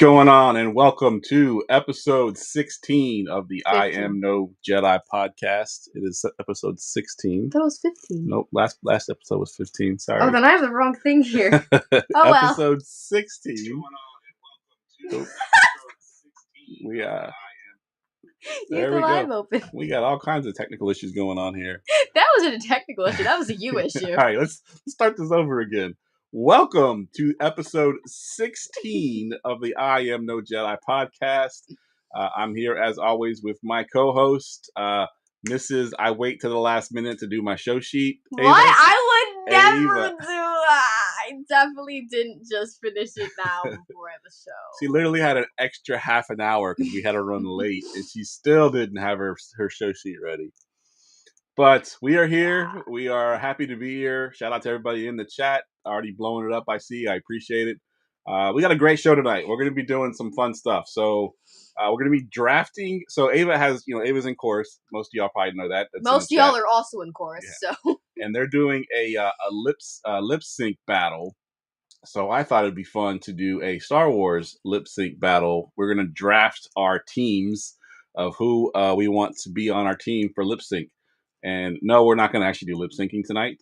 going on? And welcome to episode 16 of the 15. I Am No Jedi podcast. It is episode 16. I thought it was 15. Nope, last episode was 15. Sorry. Oh, then I have the wrong thing here. Episode 16. Nope. We You have the live open. We got all kinds of technical issues going on here. That wasn't a technical issue. That was a you issue. All right, let's start this over again. Welcome to episode 16 of the I Am No Jedi podcast. I'm here as always with my co-host, Mrs. I wait to the last minute to do my show sheet. What? I would never do that. I definitely didn't just finish it now before the show. She literally had an extra half an hour because we had to run late, and she still didn't have her show sheet ready. But we are here. We are happy to be here. Shout out to everybody in the chat. Already blowing it up, I see. I appreciate it. We got a great show tonight. We're going to be doing some fun stuff. So we're going to be drafting. So Ava Ava's in chorus. Most of y'all probably know that. That's most of y'all are also in chorus. Yeah. So and they're doing a lip sync battle. So I thought it'd be fun to do a Star Wars lip sync battle. We're going to draft our teams of who we want to be on our team for lip sync. And no, we're not going to actually do lip syncing tonight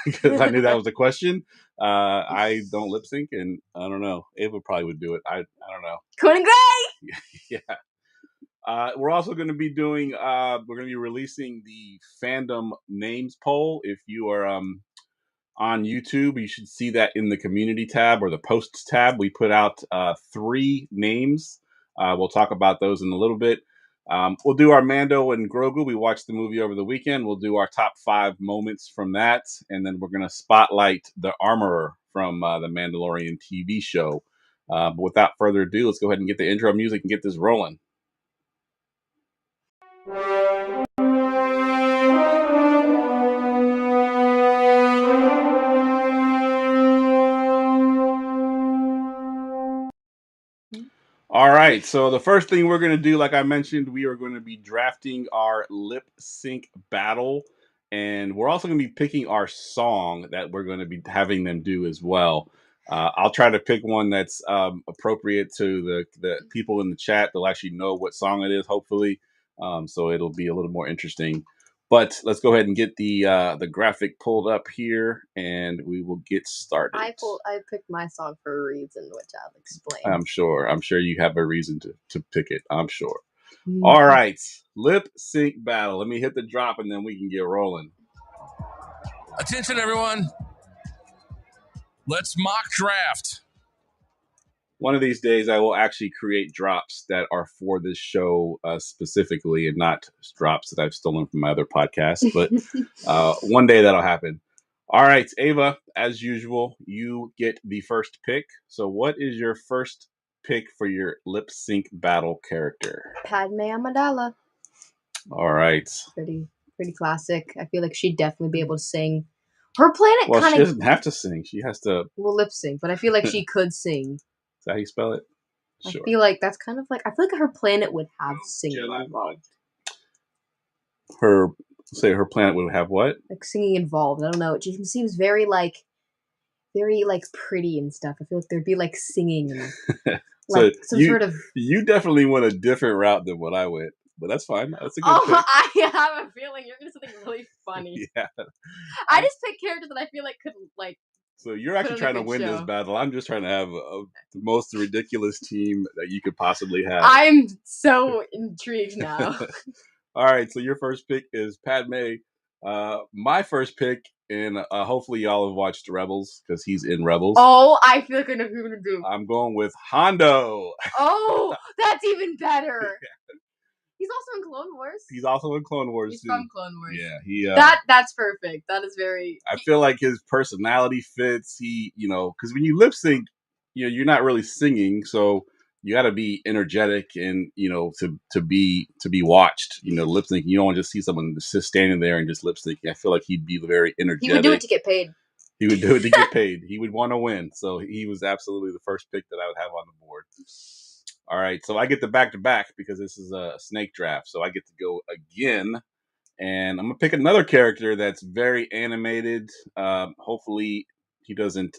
because I knew that was the question. I don't lip sync, and I don't know. Ava probably would do it. I don't know. Cool and Gray! Yeah. We're also going to be doing, we're going to be releasing the fandom names poll. If you are on YouTube, you should see that in the community tab or the posts tab. We put out 3 names. We'll talk about those in a little bit. We'll do our Mando and Grogu. We watched the movie over the weekend. We'll do our top 5 moments from that. And then we're going to spotlight the armorer from the Mandalorian TV show. But without further ado, let's go ahead and get the intro music and get this rolling. All right, so the first thing we're going to do, like I mentioned, we are going to be drafting our lip sync battle, and we're also going to be picking our song that we're going to be having them do as well. I'll try to pick one that's appropriate to the people in the chat. They'll actually know what song it is, hopefully, so it'll be a little more interesting. But let's go ahead and get the graphic pulled up here, and we will get started. I picked my song for a reason, which I'll explain. I'm sure you have a reason to pick it. I'm sure. Mm-hmm. All right, lip sync battle. Let me hit the drop, and then we can get rolling. Attention, everyone. Let's mock draft. One of these days, I will actually create drops that are for this show specifically, and not drops that I've stolen from my other podcasts. But one day that'll happen. All right, Ava, as usual, you get the first pick. So what is your first pick for your lip sync battle character? Padme Amidala. All right. Pretty classic. I feel like she'd definitely be able to sing. Her planet Well, she doesn't have to sing. She has to... Well, lip sync, but I feel like she could sing. Is that how you spell it? Sure. I feel like that's kind of like... I feel like her planet would have singing involved. Her planet would have what? Like singing involved. I don't know. It just seems very pretty and stuff. I feel like there'd be like singing and like so sort of... You definitely went a different route than what I went. But that's fine. That's a good pick. I have a feeling you're going to do something really funny. Yeah. I just pick characters that I feel like could, like... So you're actually trying to win this battle. I'm just trying to have the most ridiculous team that you could possibly have. I'm so intrigued now. All right. So your first pick is Padme. My first pick, and hopefully y'all have watched Rebels because he's in Rebels. Oh, I feel like I know who you're going to do. I'm going with Hondo. Oh, that's even better. Yeah. He's also in Clone Wars. He's also in Clone Wars. He's from Clone Wars. Yeah, that's perfect. That is very... I feel like his personality fits. He, because when you lip sync, you're not really singing, so you got to be energetic and to be watched. Lip sync. You don't want to just see someone just standing there and just lip syncing. I feel like he'd be very energetic. He would do it to get paid. He would do it to get paid. He would want to win. So he was absolutely the first pick that I would have on the board. All right, so I get the back-to-back because this is a snake draft. So I get to go again, and I'm going to pick another character that's very animated. Hopefully he doesn't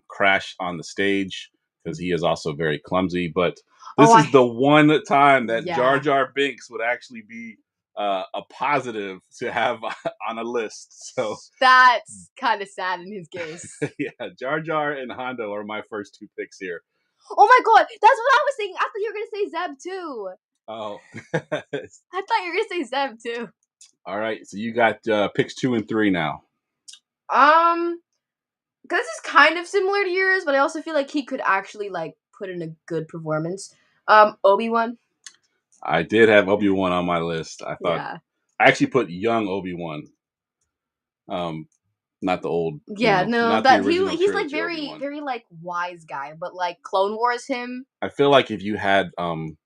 crash on the stage because he is also very clumsy. But this is the one time that Jar Jar Binks would actually be a positive to have on a list. So that's kind of sad in his case. Yeah, Jar Jar and Hondo are my first two picks here. Oh my god, that's what I was thinking. I thought you were gonna say Zeb too. Oh, I thought you were gonna say Zeb too. All right, so you got picks 2 and 3 now. This is kind of similar to yours, but I also feel like he could actually like put in a good performance. Obi-Wan. I did have Obi-Wan on my list. I thought I actually put young Obi-Wan. Not the old. Yeah, not that the he's like Obi-Wan. very like wise guy, but like Clone Wars him. I feel like if you had and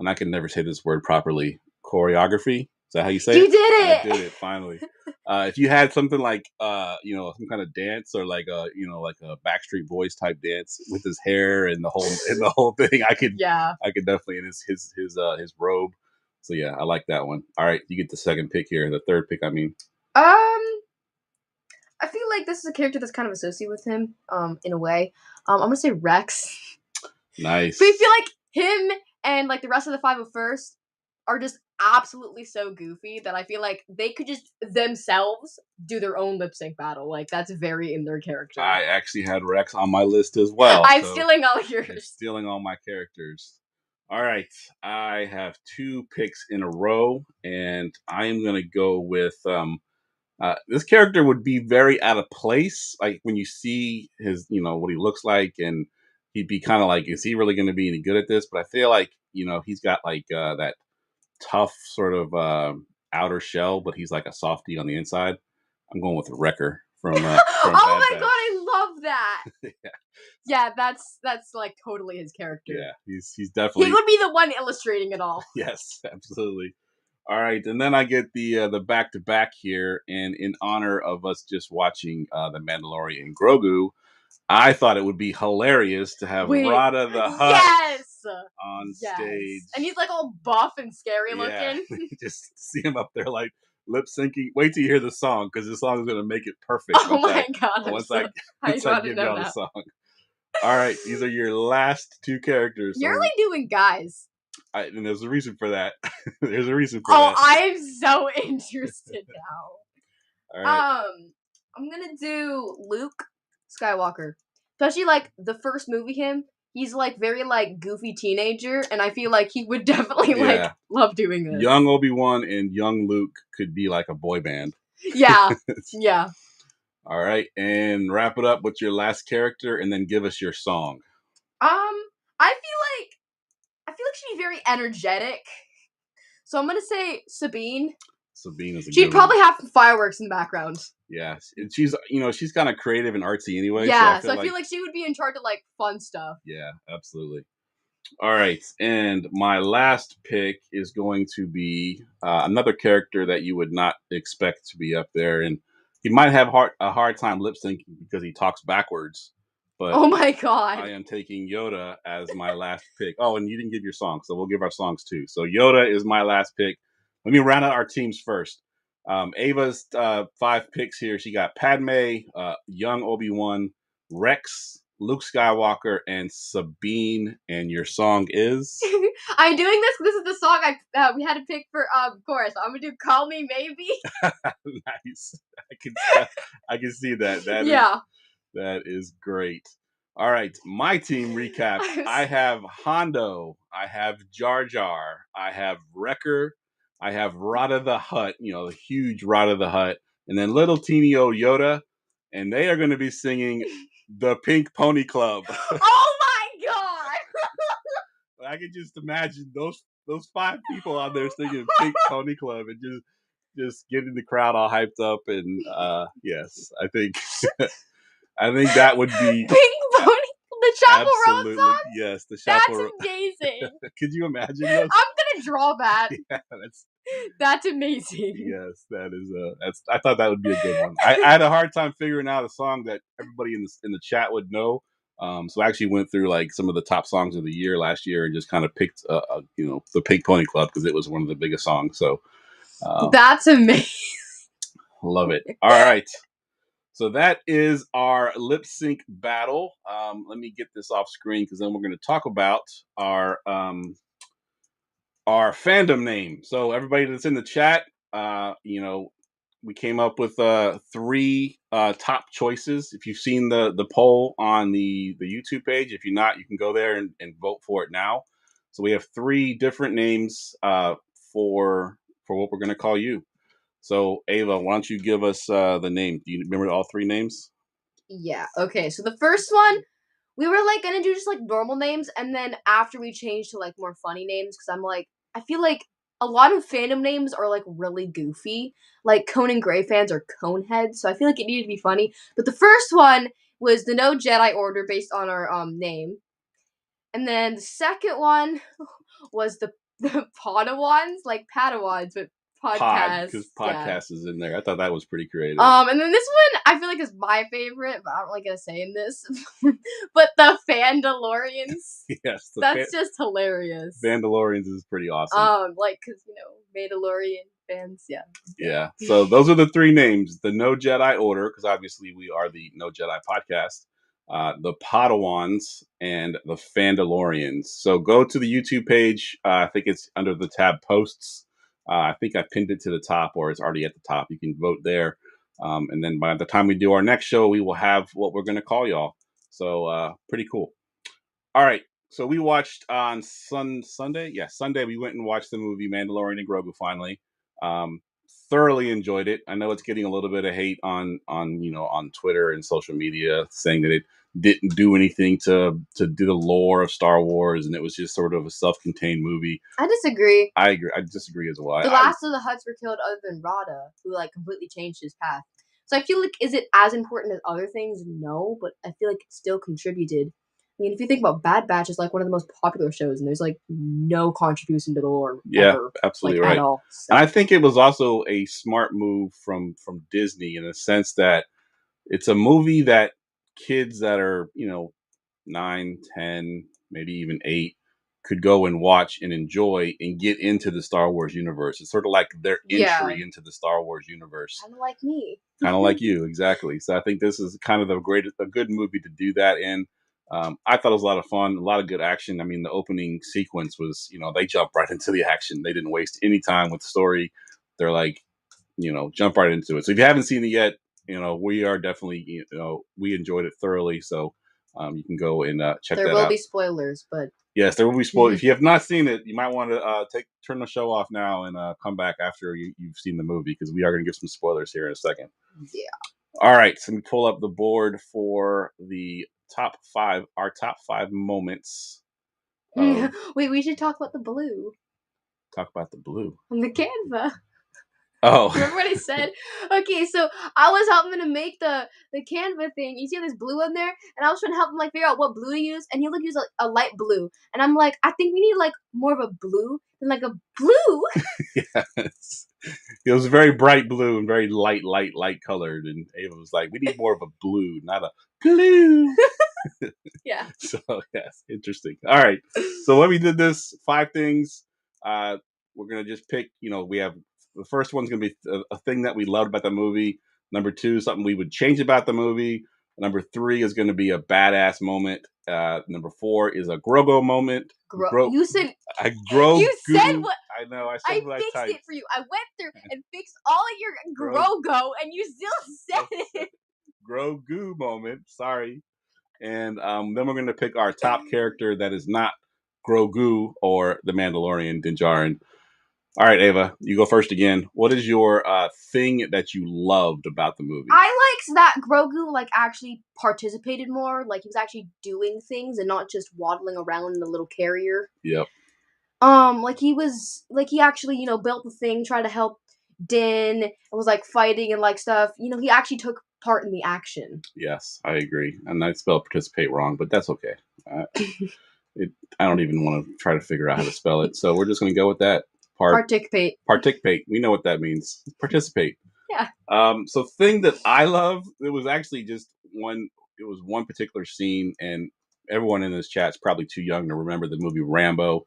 I can never say this word properly, choreography. Is that how you say it? You did it. I did it finally. If you had something like some kind of dance or like a like a Backstreet Boys type dance with his hair and the whole thing, I could definitely in his robe. So yeah, I like that one. All right, you get the second pick here, the third pick. I mean, I feel like this is a character that's kind of associated with him, in a way. I'm gonna say Rex. Nice. But I feel like him and like the rest of the 501st are just absolutely so goofy that I feel like they could just themselves do their own lip sync battle. Like that's very in their character. I actually had Rex on my list as well. I'm stealing all yours. I'm stealing all my characters. All right, I have 2 picks in a row, and I am gonna go with this character would be very out of place, like when you see his, what he looks like, and he'd be kind of like, is he really going to be any good at this? But I feel like, he's got like that tough sort of outer shell, but he's like a softie on the inside. I'm going with Wrecker from. from oh my god, I love that. Yeah, that's like totally his character. Yeah, he's definitely. He would be the one illustrating it all. Yes, absolutely. All right, and then I get the back-to-back here, and in honor of us just watching the Mandalorian Grogu, I thought it would be hilarious to have Rada the Hutt on stage. And he's like all buff and scary looking. Just see him up there like lip syncing. Wait till you hear the song, because the song is going to make it perfect. Oh my god! Once I give y'all the song. All right, these are your last 2 characters. You're only doing guys. And there's a reason for that. There's a reason for Oh, that. I'm so interested now. All right. I'm gonna do Luke Skywalker, especially like the first movie. He's like very like goofy teenager, and I feel like he would definitely like love doing this. Young Obi-Wan and young Luke could be like a boy band. Yeah, yeah. All right, and wrap it up with your last character, and then give us your song. I feel like she'd be very energetic. So I'm gonna say Sabine. Sabine is a She'd probably have fireworks in the background. Yeah, and she's kind of creative and artsy anyway. Yeah, so I feel like she would be in charge of like fun stuff. Yeah, absolutely. All right, and my last pick is going to be another character that you would not expect to be up there, and he might have a hard time lip syncing because he talks backwards. But oh my god! I am taking Yoda as my last pick. Oh, and you didn't give your song, so we'll give our songs too. So Yoda is my last pick. Let me round out our teams first. Ava's 5 picks here. She got Padme, young Obi-Wan, Rex, Luke Skywalker, and Sabine. And your song is? I'm doing this. This is the song we had to pick for chorus. I'm gonna do "Call Me Maybe." Nice. I can see that. That is great. All right, my team recap. I have Hondo. I have Jar Jar. I have Wrecker. I have Rada the Hutt, the huge Rada the Hutt, and then little teeny old Yoda, and they are going to be singing the Pink Pony Club. Oh my god! I can just imagine those 5 people out there singing Pink Pony Club and just getting the crowd all hyped up, and yes, I think that would be Pink Pony. The Chapel Road song? Yes, the Chapel Road. That's amazing. Could you imagine those? I'm gonna draw that. Yeah, that's amazing. Yes, that is I thought that would be a good one. I had a hard time figuring out a song that everybody in the chat would know. So I actually went through like some of the top songs of the year last year and just kind of picked the Pink Pony Club because it was one of the biggest songs. So that's amazing. Love it. All right. So that is our lip sync battle. Let me get this off screen because then we're going to talk about our fandom name. So everybody that's in the chat, we came up with 3 top choices. If you've seen the poll on the YouTube page, if you're not, you can go there and vote for it now. So we have 3 different names for what we're going to call you. So Ava, why don't you give us the name? Do you remember all 3 names? Yeah. Okay. So the first one, we were like gonna do just like normal names, and then after we changed to like more funny names, because I'm like, I feel like a lot of fandom names are like really goofy. Like Conan Gray fans are Coneheads, so I feel like it needed to be funny. But the first one was the No Jedi Order based on our name, and then the second one was the Podawans, like Padawans, but podcast. Because podcast is in there. I thought that was pretty creative. And then this one I feel like is my favorite, but I'm not really gonna say in this. But the Fandalorians. Yes, that's just hilarious. Fandalorians is pretty awesome. Like because Mandalorian fans, yeah. Yeah. So those are the 3 names: the No Jedi Order, because obviously we are the No Jedi podcast. The Podawans and the Fandalorians. So go to the YouTube page. I think it's under the tab posts. I think I pinned it to the top, or it's already at the top. You can vote there. And then by the time we do our next show, we will have what we're going to call y'all. So pretty cool. All right. So we watched on Sunday. Yeah, Sunday we went and watched the movie Mandalorian and Grogu finally. Thoroughly enjoyed it. I know it's getting a little bit of hate on Twitter and social media, saying that it didn't do anything to do the lore of Star Wars, and it was just sort of a self-contained movie. I disagree. I agree. I disagree as well. The last of the Hutts were killed other than Rada, who like completely changed his path. So I feel like, is it as important as other things? No, but I feel like it still contributed. I mean, if you think about Bad Batch, it's like one of the most popular shows, and there's like no contribution to the lore. Yeah, ever, absolutely like, right. At all. So. And I think it was also a smart move from Disney in the sense that it's a movie that kids that are 9, 10, maybe even 8 could go and watch and enjoy and get into the Star Wars universe. It's sort of like their entry into the Star Wars universe. Kind of like me. Kind of like you, exactly. So I think this is kind of a good movie to do that in. I thought it was a lot of fun, a lot of good action. I mean, the opening sequence was, they jumped right into the action. They didn't waste any time with the story. They're like, jump right into it. So if you haven't seen it yet, we are definitely, we enjoyed it thoroughly. So you can go and check that out. There will be spoilers, but yes, there will be spoilers. If you have not seen it, you might want to turn the show off now and come back after you've seen the movie, because we are going to give some spoilers here in a second. Yeah. All right, so let me pull up the board for the top 5, our top 5 moments. Wait, we should talk about the blue. Talk about the blue. On the Canva. Oh. Remember what I said? Okay, so I was helping him to make the Canva thing. You see this blue on there? And I was trying to help him figure out what blue to use, and he would use a light blue. And I'm like, I think we need more of a blue than a blue. Yes. It was very bright blue and very light colored, and Ava was like, we need more of a blue, not a blue. Yeah. So yes, interesting. All right. So when we did this 5 things, we're gonna just pick. We have the first one's gonna be a thing that we loved about the movie. Number 2, something we would change about the movie. Number 3 is gonna be a badass moment. Number 4 is a Grogu moment. You said Grogu. You said what? I know. I said what I fixed typed. it for you. I went through and fixed all of your Grogu, and you still said it. Grogu moment. Sorry. And then we're going to pick our top character that is not Grogu or the Mandalorian Din Djarin. All right, Ava, you go first again. What is your thing that you loved about the movie? I liked that Grogu actually participated more. He was actually doing things and not just waddling around in a little carrier. Yep. He actually built the thing, tried to help Din, and was fighting and stuff. He actually took part in the action. Yes, I agree. And I spelled participate wrong, but that's okay. I don't even want to try to figure out how to spell it. So we're just going to go with that. Participate. Participate. We know what that means. Participate. Yeah. So thing that I love, it was actually just one. It was one particular scene, and everyone in this chat is probably too young to remember the movie Rambo.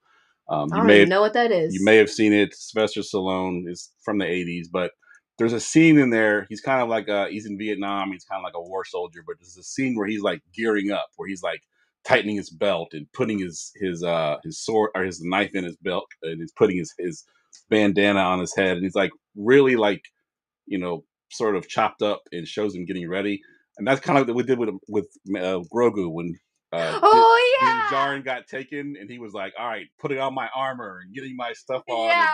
I don't even know what that is. You may have seen it. Sylvester Stallone is from the 80s, but there's a scene in there. He's kind of like he's in Vietnam. He's kind of like a war soldier, but there's a scene where he's like gearing up, where he's like tightening his belt and putting his sword or his knife in his belt, and he's putting his bandana on his head, and he's like really like sort of chopped up, and shows him getting ready. And that's kind of like what we did with Grogu when Oh Din yeah. Djarin got taken, and he was like, "All right, putting on my armor and getting my stuff on." Yeah.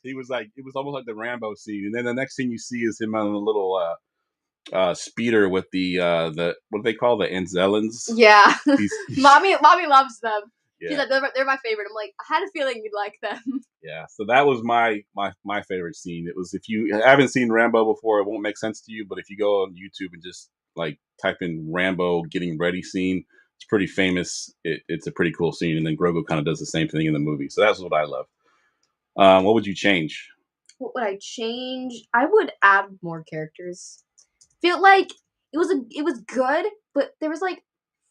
And he was like, it was almost like the Rambo scene. And then the next thing you see is him on a little speeder with the what do they call the Anzellans? Yeah. He's Mommy loves them. yeah. She's like, they're my favorite. I'm like, I had a feeling you'd like them. Yeah, so that was my favorite scene. It was, if you haven't seen Rambo before, it won't make sense to you. But if you go on YouTube and just like type in Rambo getting ready scene, it's pretty famous. It's a pretty cool scene, and then Grogu kind of does the same thing in the movie. So that's what I love. What would you change? What would I change? I would add more characters. Feel like it was good, but there was like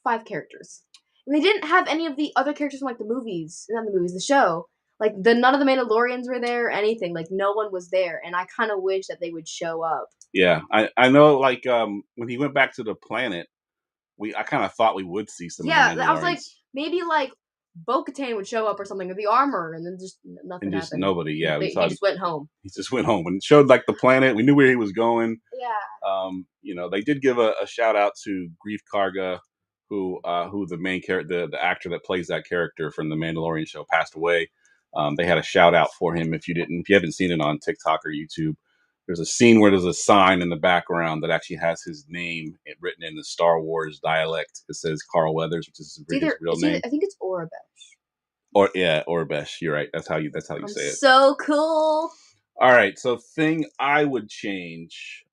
5 characters, and they didn't have any of the other characters from like the show. Like none of the Mandalorians were there or anything. Like no one was there, and I kind of wish that they would show up. Yeah, I know. Like when he went back to the planet, I kind of thought we would see some. Yeah, of the Mandalorians. I was like, maybe like Bo-Katan would show up or something with the armor, and then just nothing and just happened. nobody. Yeah, he just went home. He just went home and showed like the planet. We knew where he was going. Yeah. They did give a shout out to Grief Karga, who the main character, the actor that plays that character from the Mandalorian show, passed away. They had a shout out for him. If you haven't seen it on TikTok or YouTube, there's a scene where there's a sign in the background that actually has his name written in the Star Wars dialect. It says Carl Weathers, which is his real name. I think it's Orabesh. Orbesh. You're right. That's how you say it. So cool. All right. So thing I would change.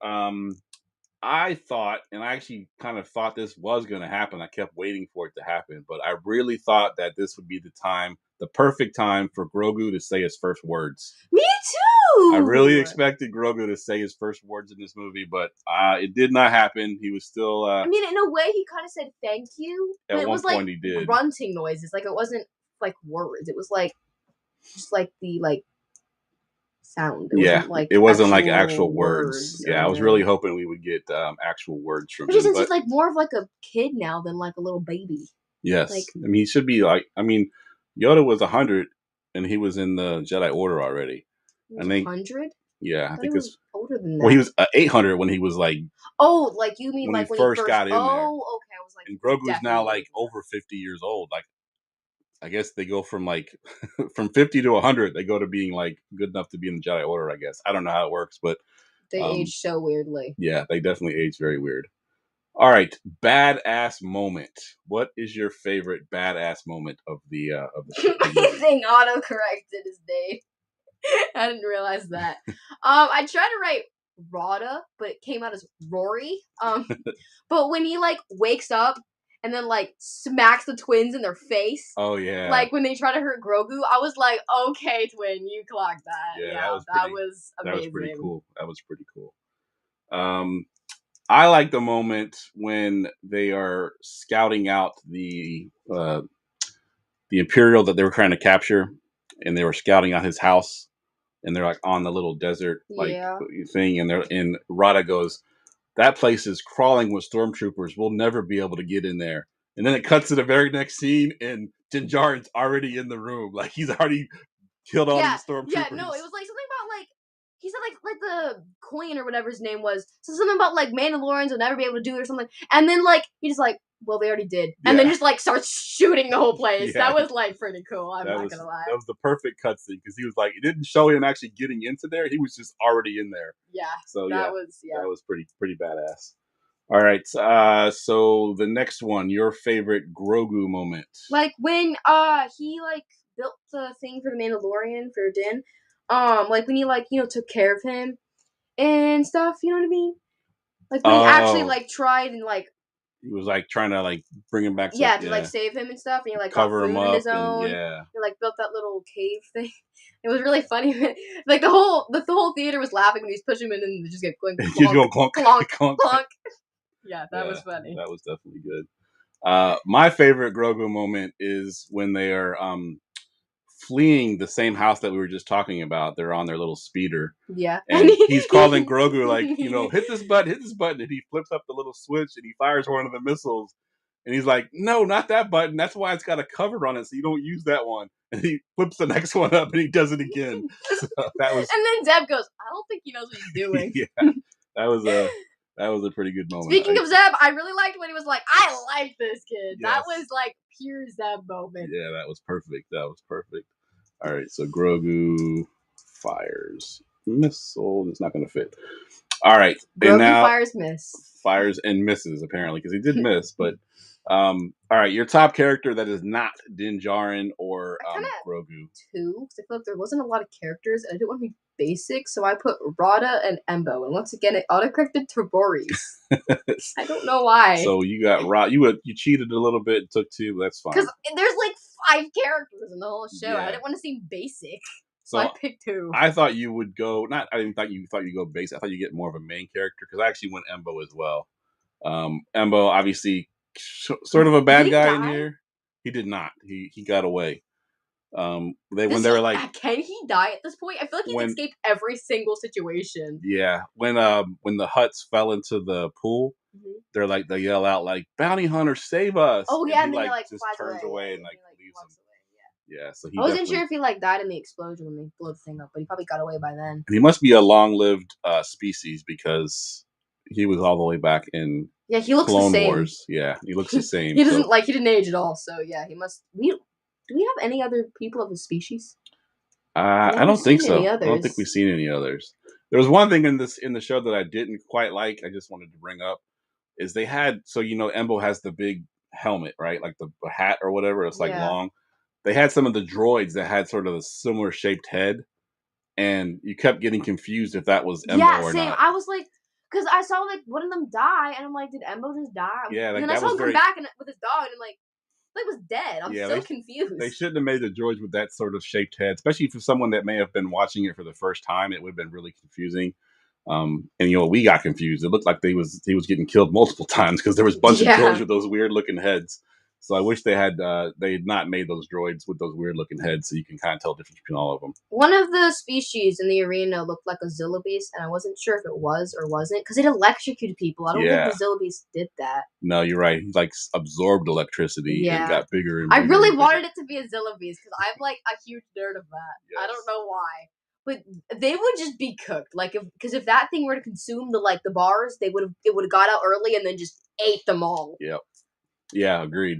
I thought, and I actually kind of thought this was going to happen. I kept waiting for it to happen, but I really thought that this would be the perfect time for Grogu to say his first words. Me too! I really expected Grogu to say his first words in this movie, but it did not happen. He was still... I mean, in a way, he kind of said thank you. At one it was point like he did. Grunting noises. Like, it wasn't like words. It was like, just like the, like, sound. It wasn't like actual words. Yeah, I was really hoping we would get actual words from him. Since he's like more of like a kid now than like a little baby. Yes. Like, I mean, he should be like, Yoda was 100 and he was in the Jedi Order already. He was 100? Yeah, I think it's older than that. Well, he was 800 when he was like... Oh, like you mean like when he first got in there. Oh, okay. I was like... And Grogu's now like over 50 years old. Like, I guess they go from like from 50 to 100. They go to being like good enough to be in the Jedi Order. I guess I don't know how it works, but they age so weirdly. Yeah, they definitely age very weird. All right, badass moment. What is your favorite badass moment of the show? My thing auto-corrected his name. I didn't realize that. I tried to write Rada, but it came out as Rory. But when he like wakes up and then like smacks the twins in their face. Oh yeah. Like when they try to hurt Grogu, I was like, okay, twin, you clocked that. Yeah, that was amazing. That was pretty cool. I like the moment when they are scouting out the Imperial that they were trying to capture, and they were scouting out his house, and they're like on the little desert thing, and Rada goes, "That place is crawling with stormtroopers. We'll never be able to get in there." And then it cuts to the very next scene, and Din Djarin's already in the room, like he's already killed all these stormtroopers. Yeah, no, it was like something about like he said like the Queen or whatever his name was. So something about like Mandalorians will never be able to do it or something. And then like he just like, well, they already did, and then just like starts shooting the whole place. Yeah. That was like pretty cool. I'm not gonna lie. That was the perfect cutscene because he was like, it didn't show him actually getting into there. He was just already in there. Yeah. So that was pretty badass. All right. So the next one, your favorite Grogu moment. Like when he like built the thing for the Mandalorian for Din. Like when he like, took care of him and stuff, you know what I mean? Like when he actually like tried and like he was like trying to like bring him back to like save him and stuff, and he like cover him up in his own. He like built that little cave thing. It was really funny. Like the whole theater was laughing when he was pushing him in and just get clunk, clonk, clonk. Yeah, that was funny. That was definitely good. My favorite Grogu moment is when they are fleeing the same house that we were just talking about. They're on their little speeder. Yeah. And he's calling Grogu like, hit this button. And he flips up the little switch and he fires one of the missiles. And he's like, no, not that button. That's why it's got a cover on it, so you don't use that one. And he flips the next one up and he does it again. So that was. And then Zeb goes, I don't think he knows what he's doing. Yeah, that was a pretty good moment. Speaking of Zeb, I really liked when he was like, I like this kid. Yes. That was like pure Zeb moment. Yeah, that was perfect. All right, so Grogu fires missile. It's not going to fit. All right, Grogu and now fires and misses apparently because he did miss. But all right, your top character that is not Din Djarin or Grogu. 2, because I feel like there wasn't a lot of characters, and I didn't want to be basic, so I put Rada and Embo, and once again it autocorrected to Boris. I don't know why. So you got Rada. You cheated a little bit and took 2, but that's fine. Because there's like 5 characters in the whole show. Yeah. I didn't want to seem basic. So I picked 2. I thought you would go. I didn't thought you'd go basic. I thought you'd get more of a main character because I actually went Embo as well. Embo, obviously, sort of a bad guy in here. He did not. He got away. When they were like, can he die at this point? I feel like he's escaped every single situation. Yeah, when the Hutts fell into the pool, they yell out like, "Bounty hunter, save us!" Oh yeah, and he then he just turns away and leaves them. Yeah, so he. I wasn't sure if he died in the explosion when they blew the thing up, but he probably got away by then. And he must be a long-lived species because he was all the way back in. Yeah, he looks Clone the same. Wars. Yeah, he looks the same. He doesn't he didn't age at all. So yeah, he must. Do we have any other people of his species? I don't think so. I don't think we've seen any others. There was one thing in the show that I didn't quite like. I just wanted to bring up is they had Embo has the big helmet, right? Like the hat or whatever. It's long. They had some of the droids that had sort of a similar shaped head, and you kept getting confused if that was Embo or same. not. I was like, because I saw one of them die, and I'm like, did Embo just die? Yeah, and then I saw him come back with his dog, and I'm like, was dead. I'm so confused. They shouldn't have made the droids with that sort of shaped head, especially for someone that may have been watching it for the first time. It would have been really confusing. And we got confused. It looked like he was getting killed multiple times because there was a bunch of droids with those weird looking heads. So I wish they had not made those droids with those weird looking heads, so you can kind of tell the difference between all of them. One of the species in the arena looked like a Zillibeast, and I wasn't sure if it was or wasn't because it electrocuted people. I don't think the Zillibeast did that. No, you're right. He absorbed electricity and got bigger and bigger. I really wanted it to be a Zillibeast because I'm a huge nerd of that. Yes. I don't know why. But they would just be cooked, because if that thing were to consume the bars, it would have got out early and then just ate them all. Yep. Yeah, agreed.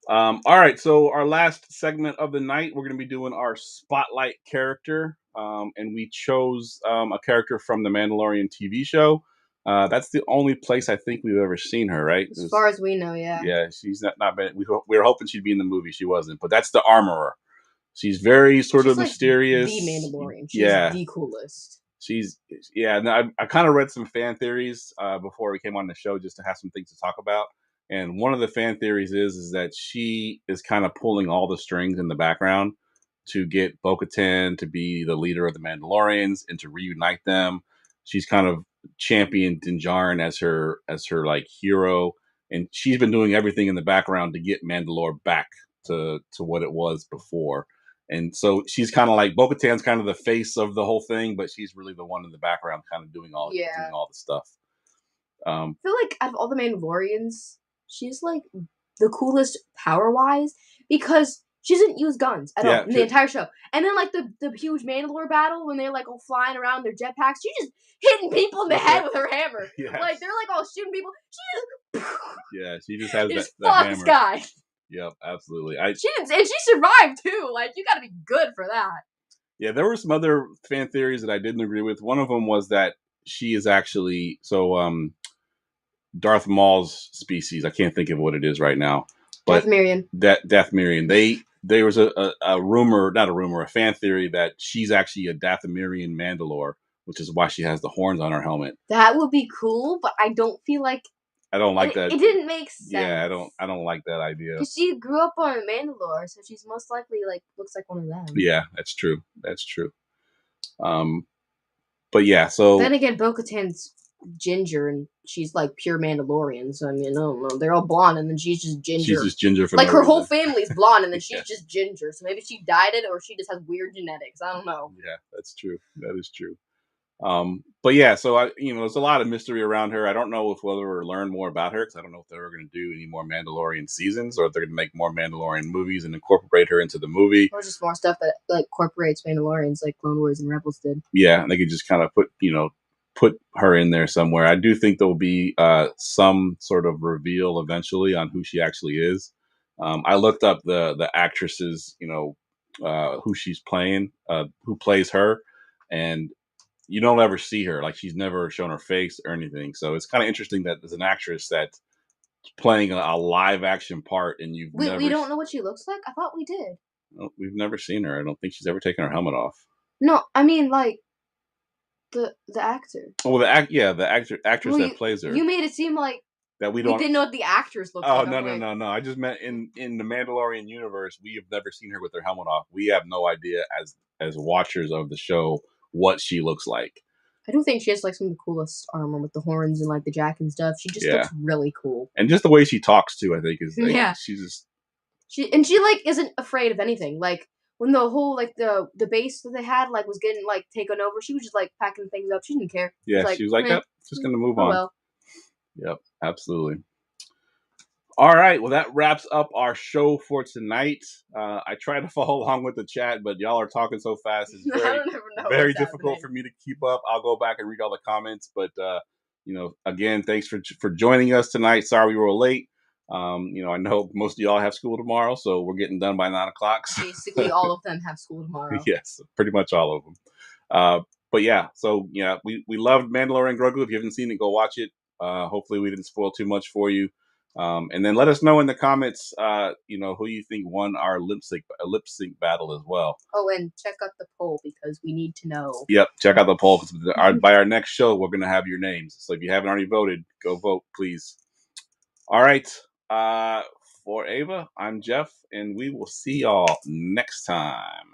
All right, so our last segment of the night, we're going to be doing our spotlight character, and we chose a character from the Mandalorian TV show. That's the only place I think we've ever seen her, right? As far as we know, yeah. Yeah, she's not been. We were hoping she'd be in the movie. She wasn't, but that's the Armorer. She's very sort of mysterious. The Mandalorian. She's the coolest. I kind of read some fan theories before we came on the show just to have some things to talk about. And one of the fan theories is that she is kind of pulling all the strings in the background to get Bo-Katan to be the leader of the Mandalorians and to reunite them. She's kind of championed Din Djarin as her hero, and she's been doing everything in the background to get Mandalore back to what it was before. And so she's kind of like Bo-Katan's kind of the face of the whole thing, but she's really the one in the background kind of doing all the stuff. I feel like out of all the Mandalorians, she's the coolest power-wise because she doesn't use guns at all in the entire show. And then the huge Mandalore battle when they're all flying around their jetpacks, she's just hitting people in the head with her hammer. Yes. They're all shooting people. She just has the hammer. This guy. Yep, absolutely. She survived too. You got to be good for that. Yeah, there were some other fan theories that I didn't agree with. One of them was that she is actually Darth Maul's species. I can't think of what it is right now. But Dathomirian. Dathomirian. There was a fan theory that she's actually a Dathomirian Mandalore, which is why she has the horns on her helmet. That would be cool, but I don't feel like I don't like that. It didn't make sense. Yeah, I don't like that idea. Because she grew up on Mandalore, so she's most likely looks like one of them. Yeah, that's true. But yeah, so then again, Bo-Katan's ginger, and she's like pure Mandalorian. So I mean, I don't know. They're all blonde, and then she's just ginger. She's just ginger for like no her reason. whole family's blonde, and then she's just ginger. So maybe she dyed it, or she just has weird genetics. I don't know. Yeah, that's true. That is true. But yeah, so there's a lot of mystery around her. I don't know if we'll ever learn more about her because I don't know if they're going to do any more Mandalorian seasons or if they're going to make more Mandalorian movies and incorporate her into the movie. Or just more stuff that like incorporates Mandalorians, like Clone Wars and Rebels did. Yeah, and they could just kind of put her in there somewhere. I do think there'll be some sort of reveal eventually on who she actually is. I looked up the actresses, who she's playing, who plays her, and you don't ever see her. Like she's never shown her face or anything. So it's kind of interesting that there's an actress that's playing a live action part, and we don't know what she looks like. I thought we did. We've never seen her. I don't think she's ever taken her helmet off. No, I mean like the actor. Oh, the actress that plays her. You made it seem like that we didn't know what the actress looked like. Oh no. I just meant in the Mandalorian universe, we have never seen her with her helmet off. We have no idea as watchers of the show what she looks like. I do think she has like some of the coolest armor with the horns and like the jacket and stuff. She just looks really cool. And just the way she talks too, I think is like, she's just she like isn't afraid of anything. Like when the whole like the base that they had like was getting like taken over, she was just like packing things up. She didn't care. Yeah, she was like, "Yep, just gonna move on." Well. Yep, absolutely. All right, well that wraps up our show for tonight. I tried to follow along with the chat, but y'all are talking so fast; it's very difficult for me to keep up. I'll go back and read all the comments, but again, thanks for joining us tonight. Sorry we were late. I know most of y'all have school tomorrow, so we're getting done by 9 o'clock. So. Basically, all of them have school tomorrow. Yes, pretty much all of them. But yeah, so we loved Mandalorian Grogu. If you haven't seen it, go watch it. Hopefully, we didn't spoil too much for you. And then let us know in the comments, who you think won our lip sync battle as well. Oh, and check out the poll because we need to know. Yep, check out the poll because by our next show, we're gonna have your names. So if you haven't already voted, go vote, please. All right. For Ava, I'm Geoff, and we will see y'all next time.